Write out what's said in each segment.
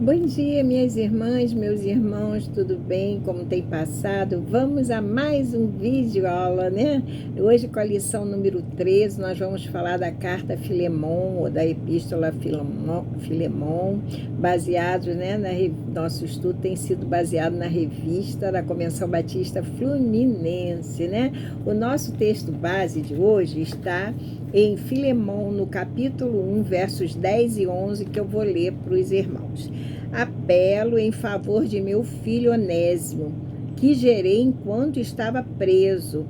Bom dia, minhas irmãs, meus irmãos, tudo bem? Como tem passado? Vamos a mais um vídeo aula, né? Hoje com a lição número 13, nós vamos falar da carta Filemon, ou da epístola Filemon, baseados, né, nosso estudo tem sido baseado na revista da Convenção Batista Fluminense, né? O nosso texto base de hoje está em Filemon, no capítulo 1, versos 10 e 11, que eu vou ler para os irmãos. Apelo em favor de meu filho Onésimo, que gerei enquanto estava preso.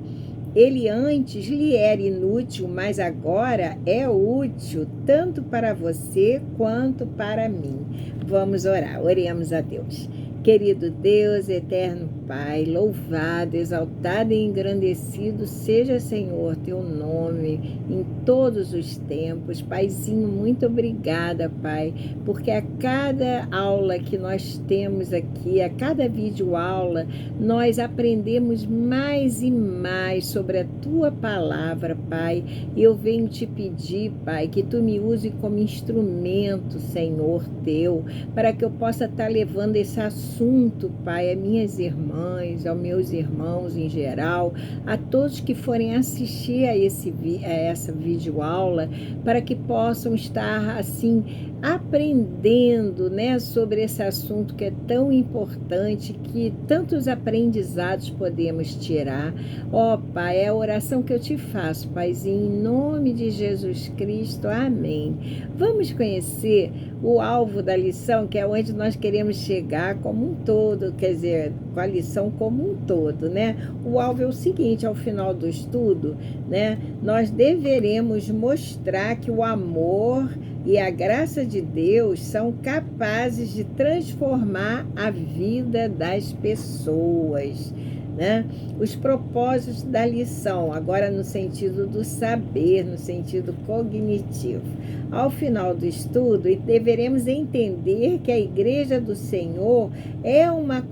Ele antes lhe era inútil, mas agora é útil, tanto para você quanto para mim. Vamos orar, oremos a Deus. Querido Deus, eterno Pai, louvado, exaltado e engrandecido seja, Senhor, teu nome em todos os tempos. Paizinho, muito obrigada, Pai, porque a cada aula que nós temos aqui, a cada videoaula, nós aprendemos mais e mais sobre a tua palavra, Pai. E eu venho te pedir, Pai, que tu me use como instrumento, Senhor, teu, para que eu possa estar levando esse assunto, Pai, a minhas irmãs, aos meus irmãos em geral, a todos que forem assistir a essa videoaula, para que possam estar, assim, aprendendo, né, sobre esse assunto que é tão importante, que tantos aprendizados podemos tirar. Ó, Pai, é a oração que eu te faço, Paizinho, em nome de Jesus Cristo, amém. Vamos conhecer o alvo da lição, que é onde nós queremos chegar como um todo, quer dizer, com a lição como um todo, né? O alvo é o seguinte: ao final do estudo, né, nós deveremos mostrar que o amor e a graça de Deus são capazes de transformar a vida das pessoas, né? Os propósitos da lição, agora no sentido do saber, no sentido cognitivo. Ao final do estudo, deveremos entender que a Igreja do Senhor é uma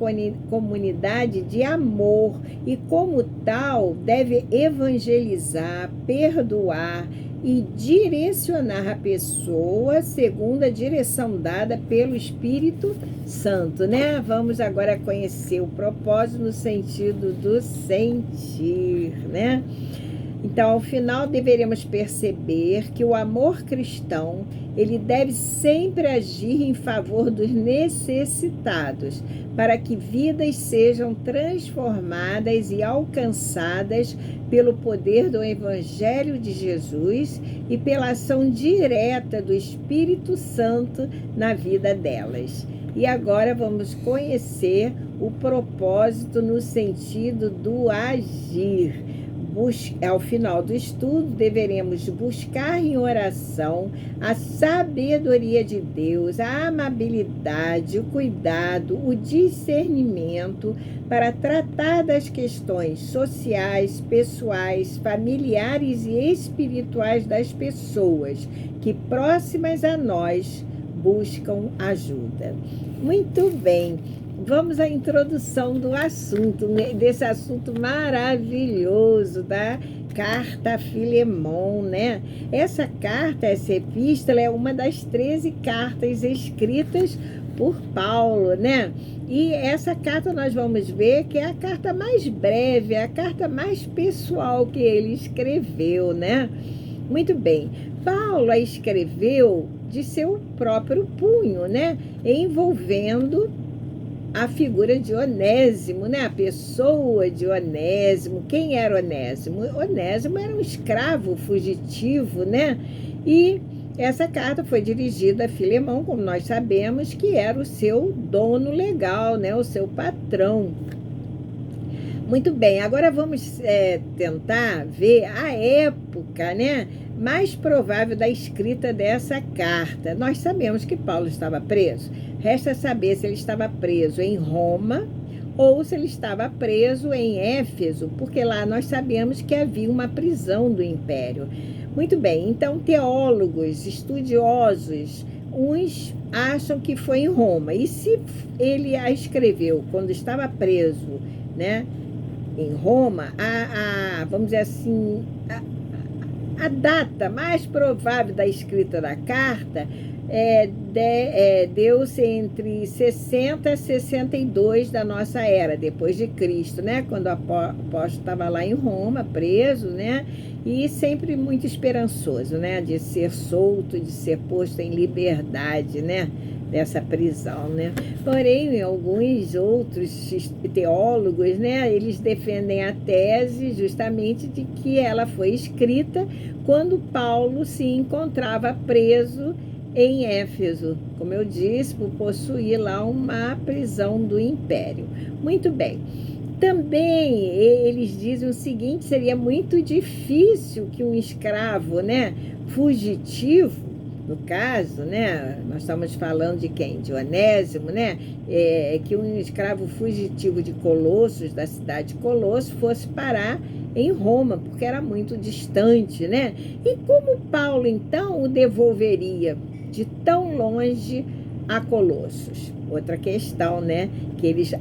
comunidade de amor e, como tal, deve evangelizar, perdoar e direcionar a pessoa segundo a direção dada pelo Espírito Santo, né? Vamos agora conhecer o propósito no sentido do sentir, né? Então, ao final, deveremos perceber que o amor cristão, ele deve sempre agir em favor dos necessitados, para que vidas sejam transformadas e alcançadas pelo poder do Evangelho de Jesus e pela ação direta do Espírito Santo na vida delas. E agora vamos conhecer o propósito no sentido do agir. Ao final do estudo, deveremos buscar em oração a sabedoria de Deus, a amabilidade, o cuidado, o discernimento para tratar das questões sociais, pessoais, familiares e espirituais das pessoas que, próximas a nós, buscam ajuda. Muito bem. Vamos à introdução do assunto, desse assunto maravilhoso da carta Filemon, né? Essa carta, essa epístola é uma das 13 cartas escritas por Paulo, né? E essa carta nós vamos ver que é a carta mais breve, a carta mais pessoal que ele escreveu, né? Muito bem. Paulo a escreveu de seu próprio punho, né? Envolvendo a figura de Onésimo, né? A pessoa de Onésimo. Quem era Onésimo? Onésimo era um escravo fugitivo, né? E essa carta foi dirigida a Filemão, como nós sabemos, que era o seu dono legal, né? O seu patrão. Muito bem, agora vamos tentar ver a época, né, mais provável da escrita dessa carta. Nós sabemos que Paulo estava preso. Resta saber se ele estava preso em Roma ou se ele estava preso em Éfeso, porque lá nós sabemos que havia uma prisão do império. Muito bem, então teólogos, estudiosos, uns acham que foi em Roma. E se ele a escreveu quando estava preso, né, em Roma, vamos dizer assim, a data mais provável da escrita da carta deu-se entre 60 e 62 da nossa era, depois de Cristo, né? Quando o apóstolo estava lá em Roma, preso, né? E sempre muito esperançoso, né? De ser solto, de ser posto em liberdade, né? Dessa prisão, né? Porém, alguns outros teólogos, né? Eles defendem a tese justamente de que ela foi escrita quando Paulo se encontrava preso em Éfeso, como eu disse, por possuir lá uma prisão do império. Muito bem. Também eles dizem o seguinte: seria muito difícil que um escravo, né, fugitivo, no caso, né, nós estamos falando de quem? De Onésimo, né, que um escravo fugitivo de Colossos, da cidade de Colossos, fosse parar em Roma, porque era muito distante, né? E como Paulo, então, o devolveria de tão longe a Colossos? Outra questão, né, que eles,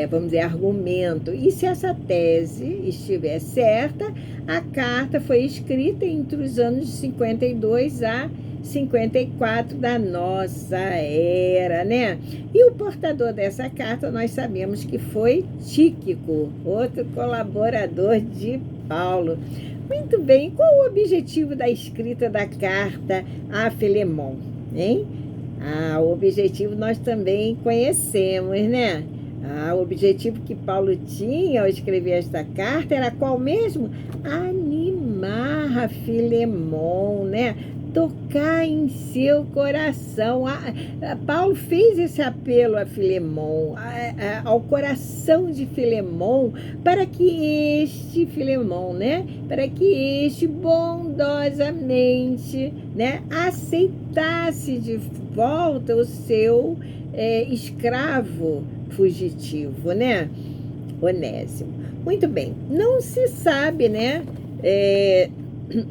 vamos dizer, argumentam. E se essa tese estiver certa, a carta foi escrita entre os anos de 52 a 54 da nossa era, né? E o portador dessa carta, nós sabemos que foi Tíquico, outro colaborador de Paulo. Muito bem, qual o objetivo da escrita da carta a Filemon, hein? O objetivo nós também conhecemos, né? O objetivo que Paulo tinha ao escrever esta carta era qual mesmo? Animar a Filemon, né? Tocar em seu coração. Paulo fez esse apelo a Filemon, ao coração de Filemon, para que este Filemon, né, para que este bondosamente, né, aceitasse de volta o seu escravo fugitivo, né, Onésimo. Muito bem, não se sabe, né,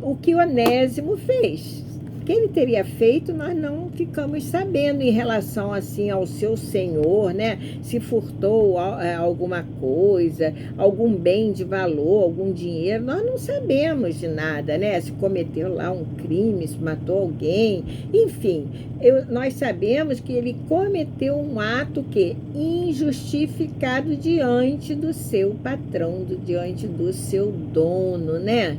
o que Onésimo fez. O que ele teria feito, nós não ficamos sabendo em relação assim ao seu senhor, né? Se furtou alguma coisa, algum bem de valor, algum dinheiro, nós não sabemos de nada, né? Se cometeu lá um crime, se matou alguém, enfim, nós sabemos que ele cometeu um ato que injustificado diante do seu patrão, diante do seu dono, né?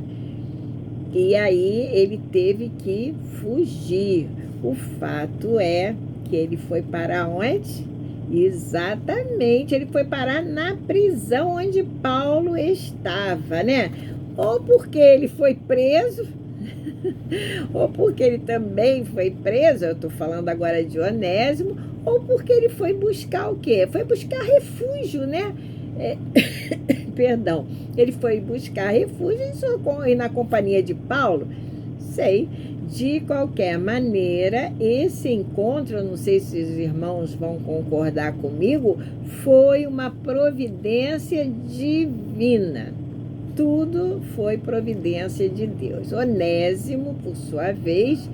E aí ele teve que fugir. O fato é que ele foi para onde? Exatamente, ele foi parar na prisão onde Paulo estava, né? Ou porque ele foi preso, ou porque ele também foi preso, eu estou falando agora de Onésimo, ou porque ele foi buscar o quê? Foi buscar refúgio, né? Perdão, ele foi buscar refúgio e na companhia de Paulo, sei. De qualquer maneira, esse encontro, eu não sei se os irmãos vão concordar comigo, foi uma providência divina. Tudo foi providência de Deus. Onésimo, por sua vez,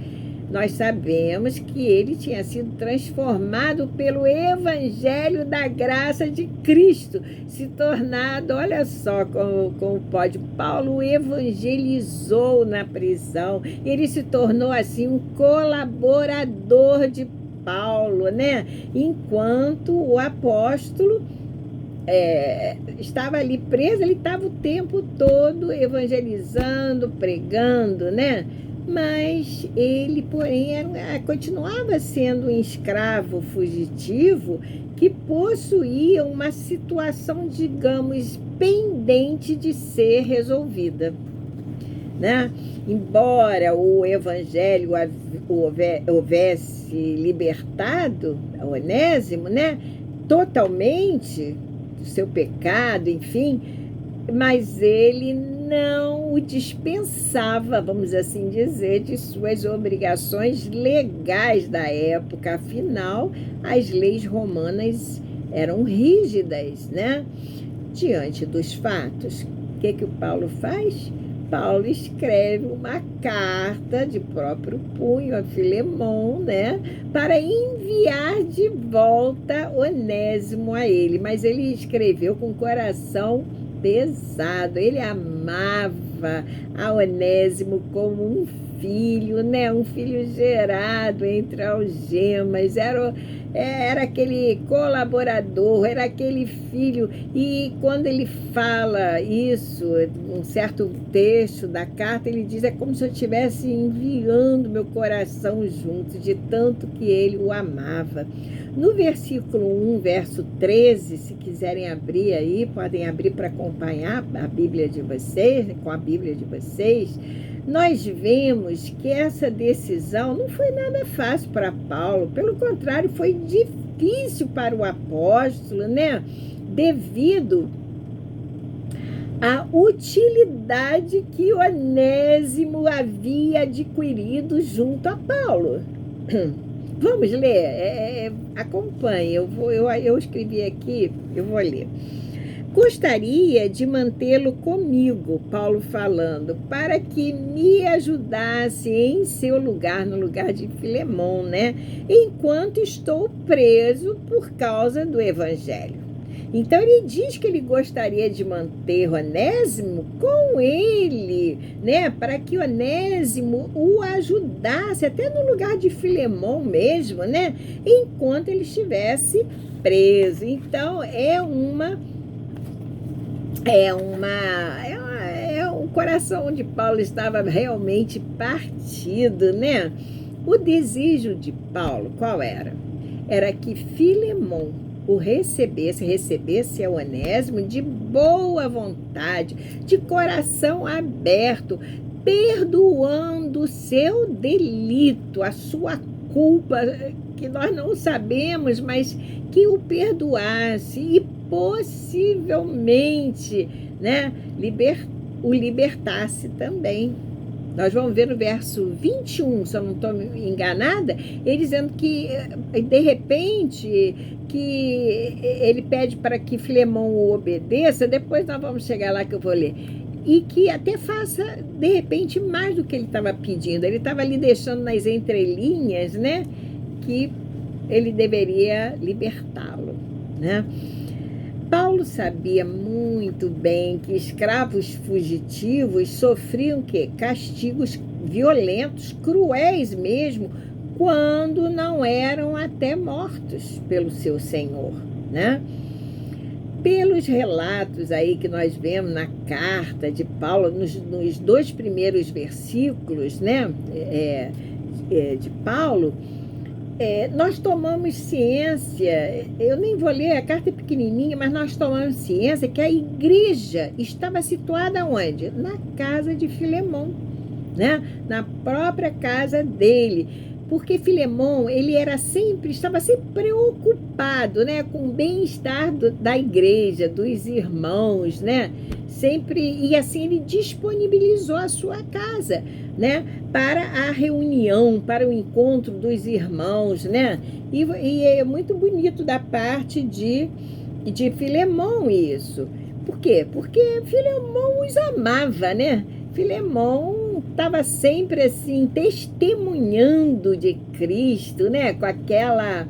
nós sabemos que ele tinha sido transformado pelo evangelho da graça de Cristo, se tornado, olha só como pode, Paulo evangelizou na prisão, ele se tornou assim um colaborador de Paulo, né? Enquanto o apóstolo estava ali preso, ele estava o tempo todo evangelizando, pregando, né? Mas ele, porém, continuava sendo um escravo fugitivo que possuía uma situação, digamos, pendente de ser resolvida, né? Embora o evangelho houvesse libertado Onésimo, né, totalmente do seu pecado, enfim, mas ele não o dispensava, vamos assim dizer, de suas obrigações legais da época. Afinal, as leis romanas eram rígidas, né? Diante dos fatos, o que o Paulo faz? Paulo escreve uma carta de próprio punho a Filemon, né, para enviar de volta Onésimo a ele. Mas ele escreveu com o coração pesado. Ele amava a Onésimo como um filho, né? Um filho gerado entre algemas, era aquele colaborador, era aquele filho. E quando ele fala isso, um certo trecho da carta, ele diz: é como se eu estivesse enviando meu coração junto, de tanto que ele o amava. No versículo 1, verso 13, se quiserem abrir aí, podem abrir para acompanhar a Bíblia de vocês, com a Bíblia de vocês, nós vemos que essa decisão não foi nada fácil para Paulo, pelo contrário, foi difícil para o apóstolo, né? Devido à utilidade que Onésimo havia adquirido junto a Paulo. Vamos ler? Acompanhe, eu escrevi aqui, eu vou ler. Gostaria de mantê-lo comigo, Paulo falando, para que me ajudasse em seu lugar, no lugar de Filemon, né? Enquanto estou preso por causa do Evangelho. Então, ele diz que ele gostaria de manter Onésimo com ele, né? Para que Onésimo o ajudasse, até no lugar de Filemon mesmo, né? Enquanto ele estivesse preso. Então, o coração de Paulo estava realmente partido, né? O desejo de Paulo, qual era? Era que Filemon o recebesse a Onésimo de boa vontade, de coração aberto, perdoando o seu delito, a sua culpa, que nós não sabemos, mas que o perdoasse e possivelmente, né, o libertasse também. Nós vamos ver no verso 21, se eu não estou enganada, ele dizendo que, de repente, que ele pede para que Filemon o obedeça, depois nós vamos chegar lá que eu vou ler, e que até faça, de repente, mais do que ele estava pedindo. Ele estava ali deixando nas entrelinhas, né, que ele deveria libertá-lo, né? Paulo sabia muito bem que escravos fugitivos sofriam quê? Castigos violentos, cruéis mesmo, quando não eram até mortos pelo seu senhor, né? Pelos relatos aí que nós vemos na carta de Paulo, nos 2 primeiros versículos, né, de Paulo, nós tomamos ciência, eu nem vou ler, a carta é pequenininha, mas nós tomamos ciência que a igreja estava situada onde? Na casa de Filemon, né? Na própria casa dele, porque Filemon, ele estava sempre preocupado, né, com o bem-estar da igreja, dos irmãos, né? Sempre, e assim ele disponibilizou a sua casa, né, para a reunião, para o encontro dos irmãos, né? E é muito bonito da parte de Filemon isso. Por quê? Porque Filemon os amava, né? Filemon estava sempre assim, testemunhando de Cristo, né? Com aquela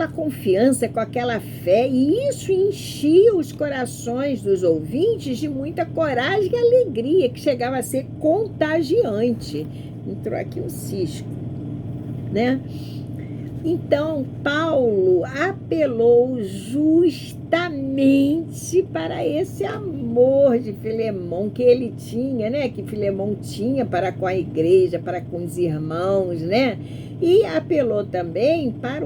confiança, com aquela fé, e isso enchia os corações dos ouvintes de muita coragem e alegria, que chegava a ser contagiante. Entrou aqui um cisco, né? Então, Paulo apelou justamente para esse amor de Filemon que ele tinha, né? Que Filemon tinha para com a igreja, para com os irmãos, né? E apelou também para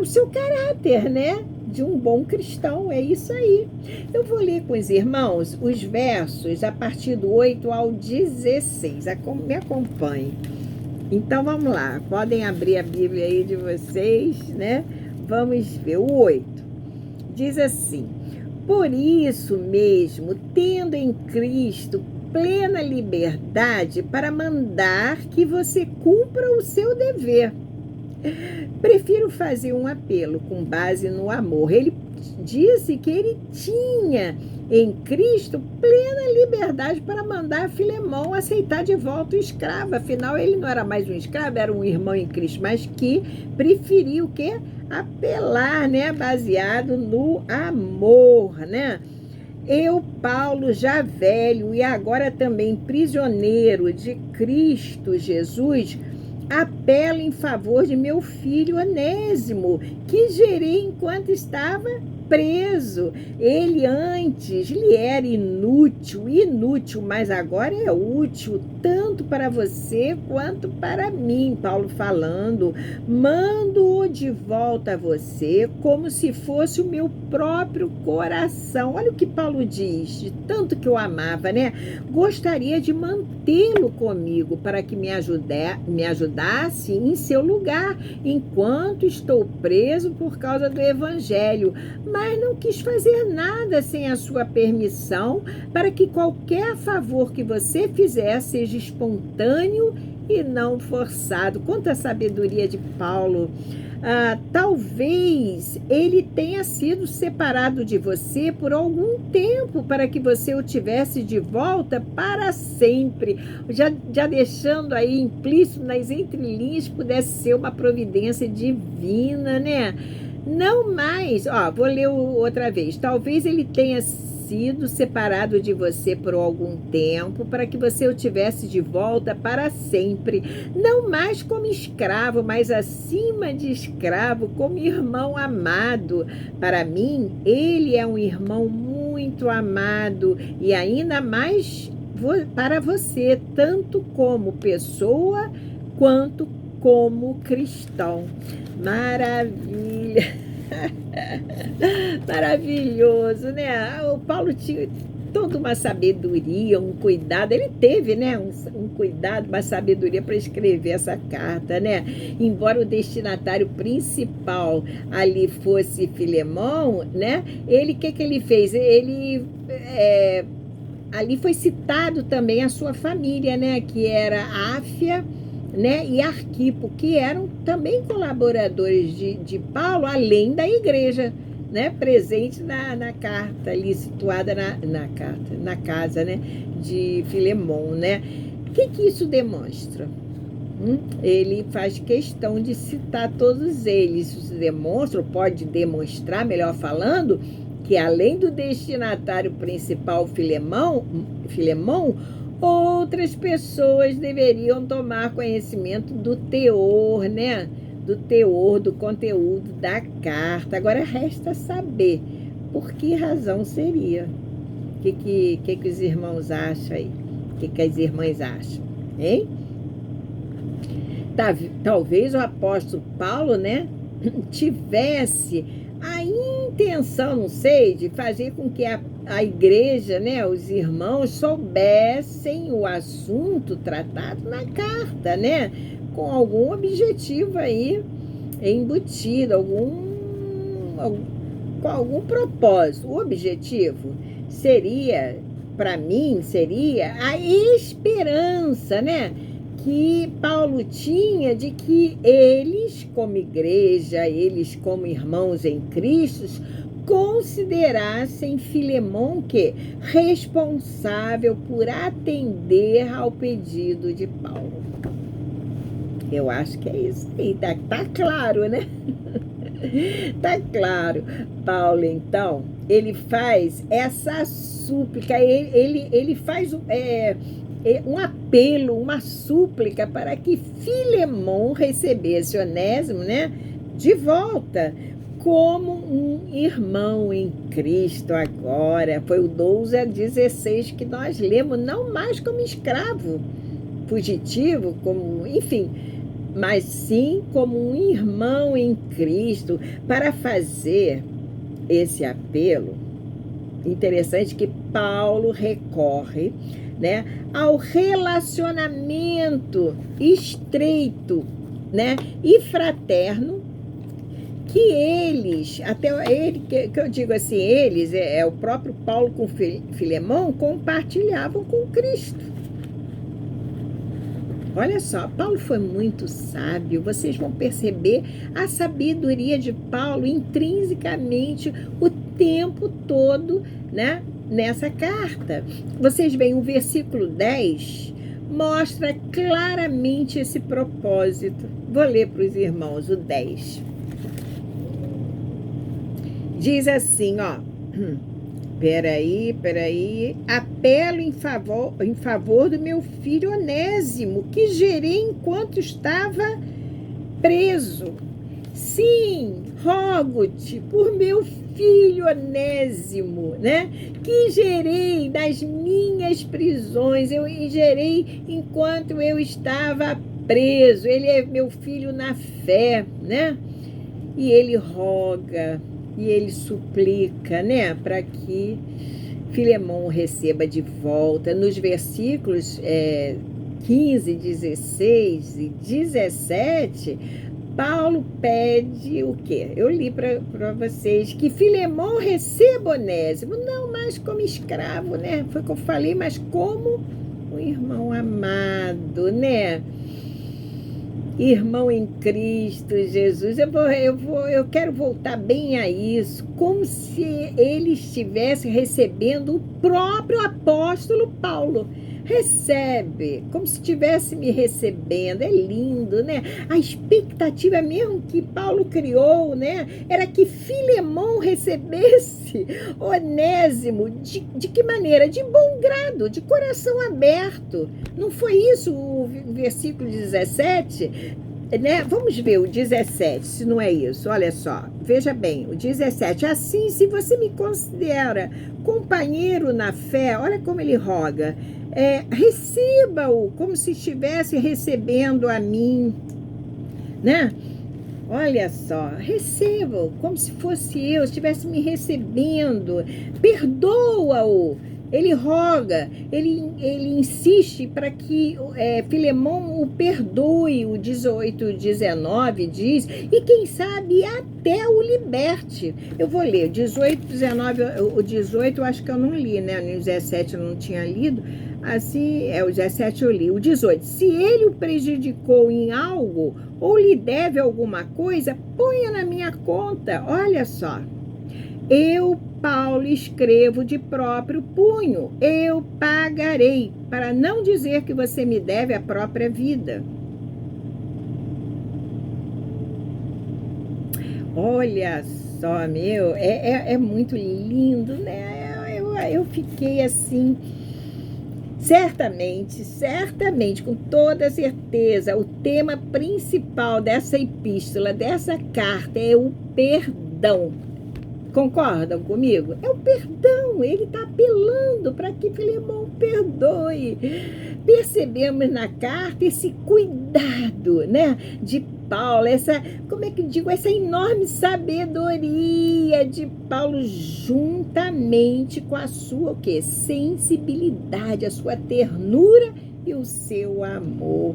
o seu caráter, né? De um bom cristão, é isso aí. Eu vou ler com os irmãos os versos a partir do 8 ao 16. Me acompanhe. Então, vamos lá. Podem abrir a Bíblia aí de vocês, né? Vamos ver. O 8 diz assim: por isso mesmo, tendo em Cristo plena liberdade para mandar que você cumpra o seu dever, prefiro fazer um apelo com base no amor. Ele disse que ele tinha em Cristo plena liberdade para mandar Filemon aceitar de volta o escravo. Afinal, ele não era mais um escravo, era um irmão em Cristo, mas que preferiu o quê? Apelar, né? Baseado no amor, né? Eu, Paulo, já velho e agora também prisioneiro de Cristo Jesus, apelo em favor de meu filho Onésimo, que gerei enquanto estava preso. Ele antes lhe era inútil, mas agora é útil, tanto para você quanto para mim. Paulo falando, mando-o de volta a você, como se fosse o meu próprio coração. Olha o que Paulo diz, de tanto que eu amava, né? Gostaria de mantê-lo comigo, para que me ajudasse em seu lugar, enquanto estou preso por causa do Evangelho, mas não quis fazer nada sem a sua permissão, para que qualquer favor que você fizer seja espontâneo e não forçado. Quanta sabedoria de Paulo! Talvez ele tenha sido separado de você por algum tempo, para que você o tivesse de volta para sempre, já deixando aí implícito nas entrelinhas, pudesse ser uma providência divina, né? Não mais, vou ler outra vez. Talvez ele tenha sido separado de você por algum tempo, para que você o tivesse de volta para sempre, não mais como escravo, mas acima de escravo, como irmão amado. Para mim, ele é um irmão muito amado, e ainda mais para você, tanto como pessoa quanto como cristão. Maravilha! Maravilhoso, né? O Paulo tinha toda uma sabedoria, um cuidado. Ele teve, né, um cuidado, uma sabedoria para escrever essa carta, né? Embora o destinatário principal ali fosse Filemão, né? O que ele fez? Ali foi citado também a sua família, né? Que era Áfia, né, e Arquipo, que eram também colaboradores de Paulo, além da igreja, né, presente na carta ali, situada na casa, né, de Filemão, né? O que isso demonstra? Ele faz questão de citar todos eles. Isso demonstra, ou pode demonstrar, melhor falando, que além do destinatário principal Filemão, outras pessoas deveriam tomar conhecimento do teor, né? Do teor, do conteúdo da carta. Agora resta saber por que razão seria. O que os irmãos acham aí? O que as irmãs acham? Hein? Talvez o apóstolo Paulo, né, tivesse a intenção, não sei, de fazer com que a igreja, né, os irmãos soubessem o assunto tratado na carta, né, com algum objetivo aí embutido, com algum propósito. O objetivo seria, para mim, seria a esperança, né, que Paulo tinha de que eles, como igreja, eles como irmãos em Cristo, considerassem Filemão que responsável por atender ao pedido de Paulo. Eu acho que é isso aí, tá claro, né? Tá claro. Paulo, então, ele faz essa súplica, ele faz um apelo, uma súplica para que Filemão recebesse Onésimo, né, de volta, como um irmão em Cristo agora. Foi o 12-16 que nós lemos, não mais como escravo fugitivo, enfim, mas sim como um irmão em Cristo. Para fazer esse apelo, interessante que Paulo recorre, né, ao relacionamento estreito, né, e fraterno que eles, até ele, que eu digo assim, eles, o próprio Paulo com Filemão, compartilhavam com Cristo. Olha só, Paulo foi muito sábio. Vocês vão perceber a sabedoria de Paulo intrinsecamente o tempo todo, né, nessa carta. Vocês veem o versículo 10, mostra claramente esse propósito. Vou ler para os irmãos o 10. Diz assim, Peraí. Apelo em favor do meu filho Onésimo, que gerei enquanto estava preso. Sim, rogo-te por meu filho Onésimo, né? Que gerei nas minhas prisões, eu gerei enquanto eu estava preso. Ele é meu filho na fé, né? E ele roga, e ele suplica, né? Para que Filemão receba de volta. Nos versículos 15, 16 e 17... Paulo pede o quê? Eu li para vocês que Filemão receba Onésimo, não mais como escravo, né? Foi o que eu falei, mas como um irmão amado, né? Irmão em Cristo Jesus. Eu quero voltar bem a isso, como se ele estivesse recebendo o próprio apóstolo Paulo. Recebe, como se estivesse me recebendo. É lindo, né? A expectativa mesmo que Paulo criou, né? Era que Filemão recebesse Onésimo. De que maneira? De bom grado, de coração aberto. Não foi isso o versículo 17? Né? Vamos ver o 17, se não é isso. Olha só, veja bem, o 17. Assim, se você me considera companheiro na fé, olha como ele roga, receba-o como se estivesse recebendo a mim, né? Olha só, receba-o como se fosse eu, estivesse me recebendo, perdoa-o. Ele roga, ele insiste para que Filemão o perdoe. O 18, 19 diz, e quem sabe até o liberte. Eu vou ler, 18, 19, o 18 eu acho que eu não li, né? O 17 eu não tinha lido, assim, o 17 eu li. O 18, se ele o prejudicou em algo, ou lhe deve alguma coisa, ponha na minha conta. Olha só, eu, Paulo, escrevo de próprio punho, eu pagarei, para não dizer que você me deve a própria vida. Olha só, meu, é muito lindo, né? Eu fiquei assim, certamente, com toda certeza, o tema principal dessa epístola, dessa carta, é o perdão. Concordam comigo? É o perdão, ele está apelando para que Filemão perdoe. Percebemos na carta esse cuidado, né, de Paulo, essa enorme sabedoria de Paulo, juntamente com a sua o quê? Sensibilidade, a sua ternura e o seu amor.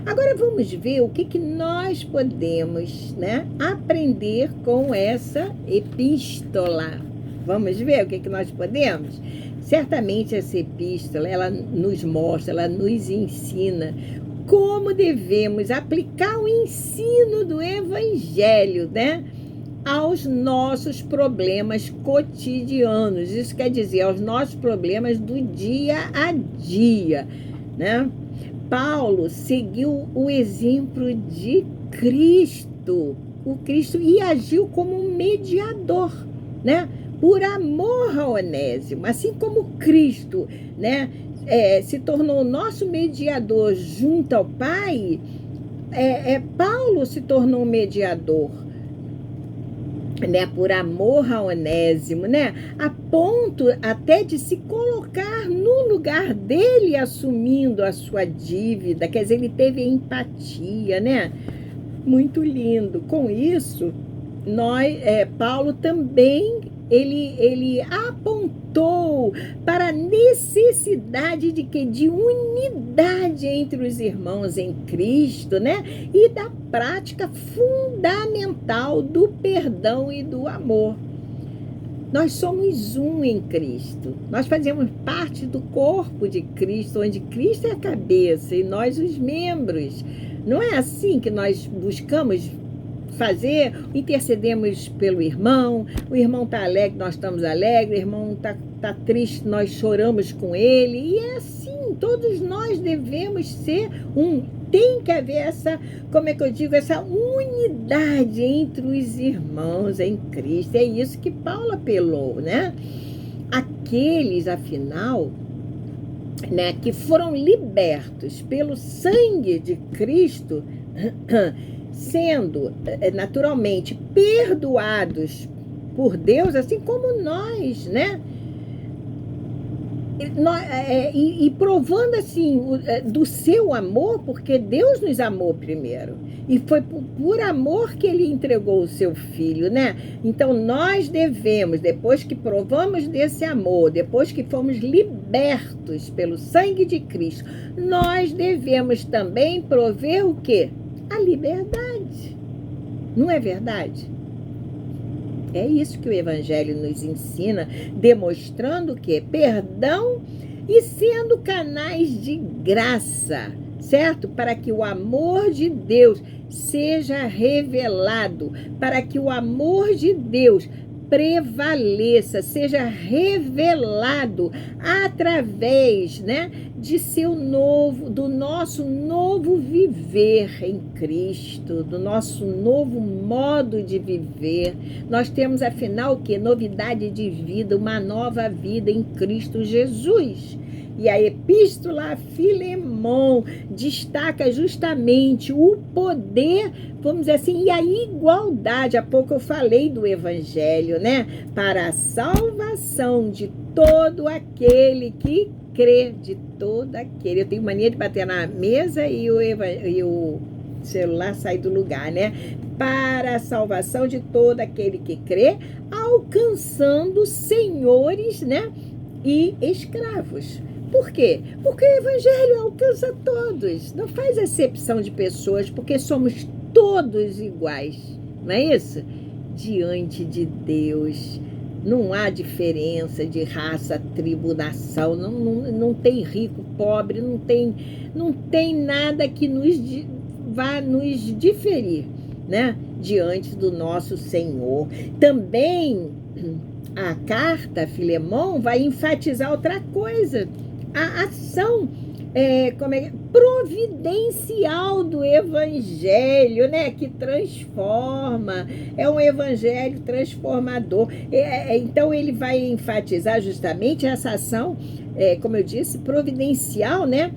Agora vamos ver o que nós podemos, né, aprender com essa epístola. Vamos ver o que nós podemos? Certamente essa epístola, ela nos mostra, ela nos ensina como devemos aplicar o ensino do Evangelho, né, aos nossos problemas cotidianos. Isso quer dizer, aos nossos problemas do dia a dia, né? Paulo seguiu o exemplo de Cristo, e agiu como um mediador, né? Por amor a Onésimo, assim como Cristo, né? Se tornou nosso mediador junto ao Pai, Paulo se tornou mediador, né, por amor a Onésimo, né, a ponto até de se colocar no lugar dele, assumindo a sua dívida. Quer dizer, ele teve empatia, né? Muito lindo. Com isso, Paulo também ele apontou para a necessidade de unidade entre os irmãos em Cristo, né? E da prática fundamental do perdão e do amor. Nós somos um em Cristo. Nós fazemos parte do corpo de Cristo, onde Cristo é a cabeça e nós os membros. Não é assim que nós buscamos fazer? Intercedemos pelo irmão, o irmão está alegre, nós estamos alegres, o irmão está triste, nós choramos com ele, e é assim, todos nós devemos ser um. Tem que haver essa unidade entre os irmãos em Cristo. É isso que Paulo apelou, né? aqueles, afinal, né, que foram libertos pelo sangue de Cristo, sendo naturalmente perdoados por Deus, assim como nós, né? E provando assim do seu amor, porque Deus nos amou primeiro. E foi por amor que ele entregou o seu filho, né? Então nós devemos, depois que provamos desse amor, depois que fomos libertos pelo sangue de Cristo, nós devemos também prover o quê? A liberdade. Não é verdade? É isso que o Evangelho nos ensina, demonstrando que perdão e sendo canais de graça, certo? Para que o amor de Deus seja revelado, para que o amor de Deus prevaleça, seja revelado através, né, de do nosso novo viver em Cristo, do nosso novo modo de viver. Nós temos, afinal, o quê? Novidade de vida, uma nova vida em Cristo Jesus. E a Epístola a Filemon destaca justamente o poder, vamos dizer assim, e a igualdade. Há pouco eu falei do Evangelho, né? Para a salvação de todo aquele que crê, de todo aquele. Eu tenho mania de bater na mesa e o celular sai do lugar, né? Para a salvação de todo aquele que crê, alcançando senhores, né? E escravos. Por quê? Porque o Evangelho alcança todos, não faz acepção de pessoas, porque somos todos iguais, não é isso? Diante de Deus, não há diferença de raça, tribo, nação, não tem rico, pobre, não tem nada que vá nos diferir, né? Diante do nosso Senhor. Também a carta Filemon vai enfatizar outra coisa, a ação providencial do Evangelho, né? Que transforma, é um Evangelho transformador. Então ele vai enfatizar justamente essa ação, como eu disse, providencial, né?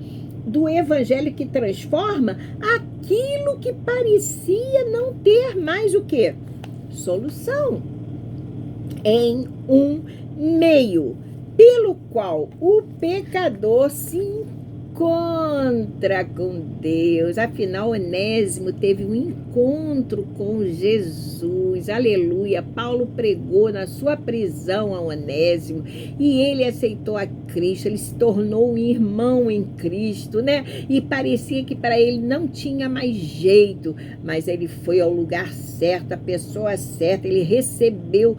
Do Evangelho que transforma aquilo que parecia não ter mais o quê? Solução. Em um meio pelo qual o pecador se encontra com Deus. Afinal, Onésimo teve um encontro com Jesus. Aleluia! Paulo pregou na sua prisão a Onésimo e ele aceitou a Cristo. Ele se tornou um irmão em Cristo, né? E parecia que para ele não tinha mais jeito, mas ele foi ao lugar certo, a pessoa certa. Ele recebeu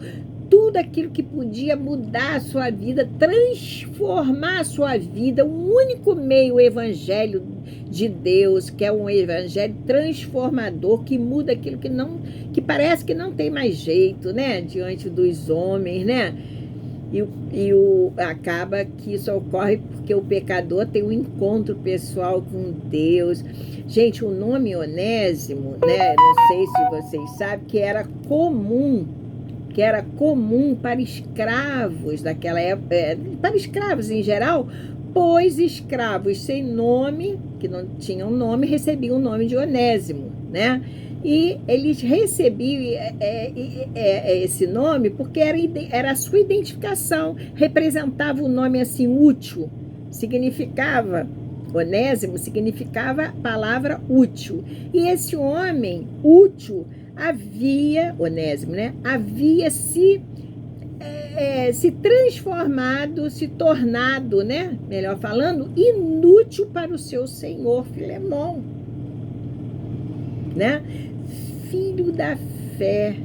tudo aquilo que podia mudar a sua vida, transformar a sua vida, o único meio, o Evangelho de Deus, que é um Evangelho transformador, que muda aquilo que parece que não tem mais jeito, né, diante dos homens, né, acaba que isso ocorre porque o pecador tem um encontro pessoal com Deus. Gente, o nome Onésimo, né, não sei se vocês sabem, que era comum para escravos daquela época, para escravos em geral, pois escravos sem nome, que não tinham nome, recebiam o nome de Onésimo, né? E eles recebiam esse nome porque era a sua identificação, representava um nome assim útil, significava, Onésimo significava a palavra útil. E esse homem útil Onésimo, né? Havia se transformado, se tornado, né? Melhor falando, inútil para o seu senhor Filemon, né? Filho na fé,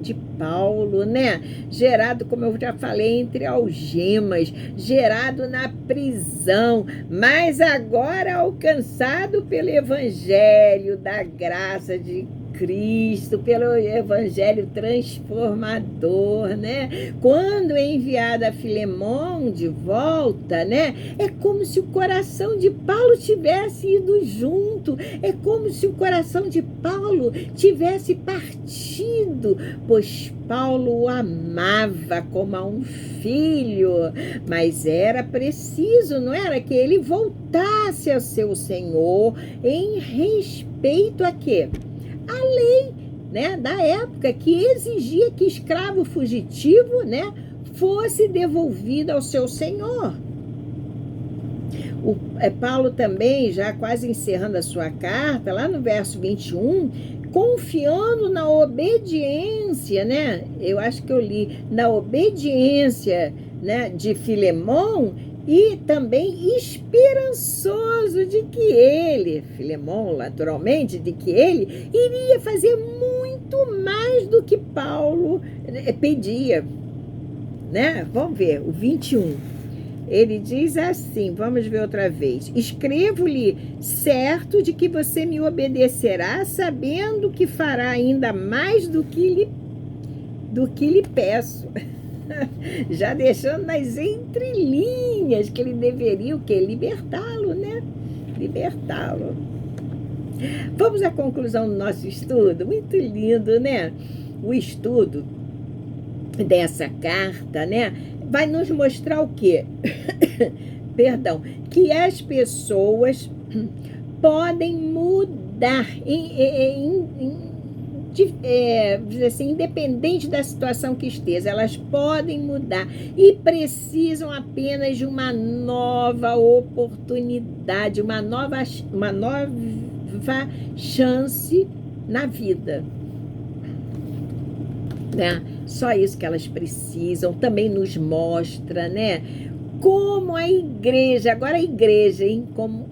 de Paulo, né? Gerado, como eu já falei, entre algemas, gerado na prisão, mas agora alcançado pelo Evangelho da graça de Cristo, pelo evangelho transformador, né? Quando é enviado a Filemão de volta, né? É como se o coração de Paulo tivesse ido junto, é como se o coração de Paulo tivesse partido, pois Paulo o amava como a um filho, mas era preciso, não era, que ele voltasse ao seu Senhor em respeito a quê? A lei, né, da época, que exigia que escravo fugitivo, né, fosse devolvido ao seu senhor. Paulo também, já quase encerrando a sua carta, lá no verso 21, confiando na obediência, né? Eu acho que eu li, na obediência, né, de Filemão, e também esperançoso de que ele, Filemão, naturalmente, de que ele iria fazer muito mais do que Paulo pedia, né? Vamos ver, o 21. Ele diz assim, vamos ver outra vez. Escrevo-lhe certo de que você me obedecerá, sabendo que fará ainda mais do que lhe peço. Já deixando nas entrelinhas que ele deveria o quê? Libertá-lo, né? Libertá-lo. Vamos à conclusão do nosso estudo? Muito lindo, né? O estudo dessa carta, né? Vai nos mostrar o quê? Perdão, que as pessoas podem mudar assim, independente da situação que esteja, elas podem mudar e precisam apenas de uma nova oportunidade, uma nova chance na vida, né? Só isso que elas precisam. Também nos mostra, né, como a igreja, agora a igreja, hein, como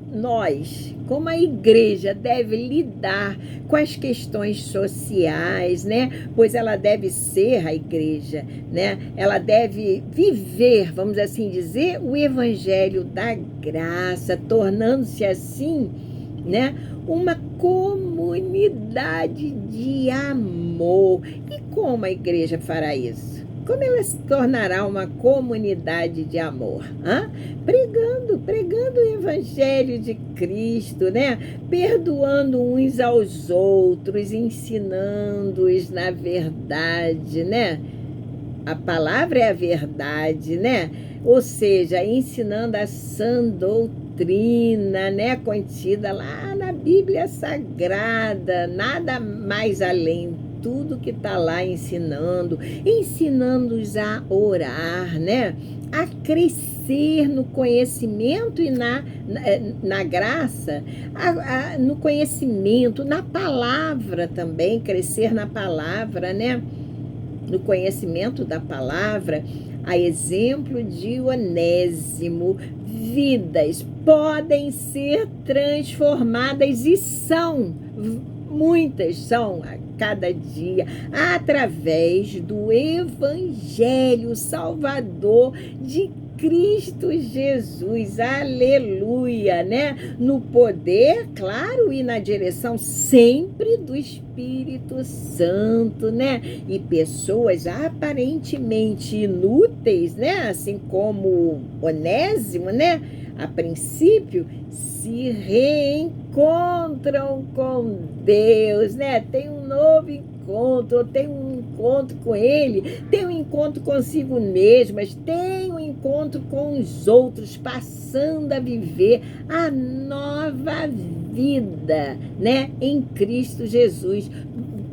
a igreja deve lidar com as questões sociais, né? Pois ela deve ser a igreja, né? Ela deve viver, vamos assim dizer, o evangelho da graça, tornando-se assim, né, uma comunidade de amor. E como a igreja fará isso? Como ela se tornará uma comunidade de amor? Pregando o evangelho de Cristo, né? Perdoando uns aos outros, ensinando-os na verdade, né? A palavra é a verdade, né? Ou seja, ensinando a sã doutrina, né? Contida lá na Bíblia Sagrada, nada mais além, tudo que está lá ensinando-os a orar, né? A crescer no conhecimento e na graça, no conhecimento, na palavra também, crescer na palavra, né? No conhecimento da palavra, a exemplo de Onésimo, vidas podem ser transformadas e são, muitas são a cada dia, através do Evangelho Salvador de Cristo Jesus, aleluia, né? No poder, claro, e na direção sempre do Espírito Santo, né? E pessoas aparentemente inúteis, né? Assim como Onésimo, né? A princípio, se reencontram com Deus, né? Tem um novo encontro, tem um encontro com Ele, tem um encontro consigo mesmas, tem um encontro com os outros, passando a viver a nova vida, né? Em Cristo Jesus.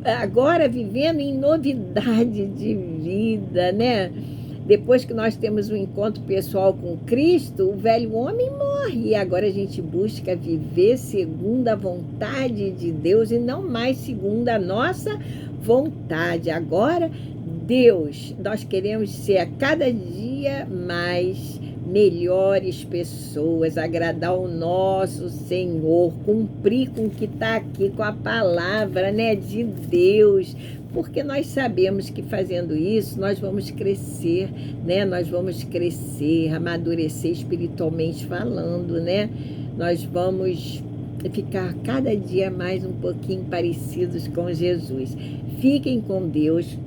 Agora vivendo em novidade de vida, né? Depois que nós temos um encontro pessoal com Cristo, o velho homem morre. E agora a gente busca viver segundo a vontade de Deus e não mais segundo a nossa vontade. Agora, Deus, nós queremos ser a cada dia mais melhores pessoas, agradar o nosso Senhor, cumprir com o que está aqui, com a palavra, né, de Deus, porque nós sabemos que fazendo isso nós vamos crescer, né, nós vamos crescer, amadurecer espiritualmente falando, né, nós vamos ficar cada dia mais um pouquinho parecidos com Jesus. Fiquem com Deus.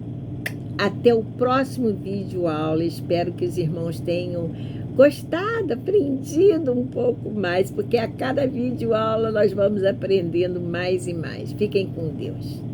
Até o próximo vídeo aula. Espero que os irmãos tenham gostado, aprendido um pouco mais, porque a cada vídeo aula nós vamos aprendendo mais e mais. Fiquem com Deus.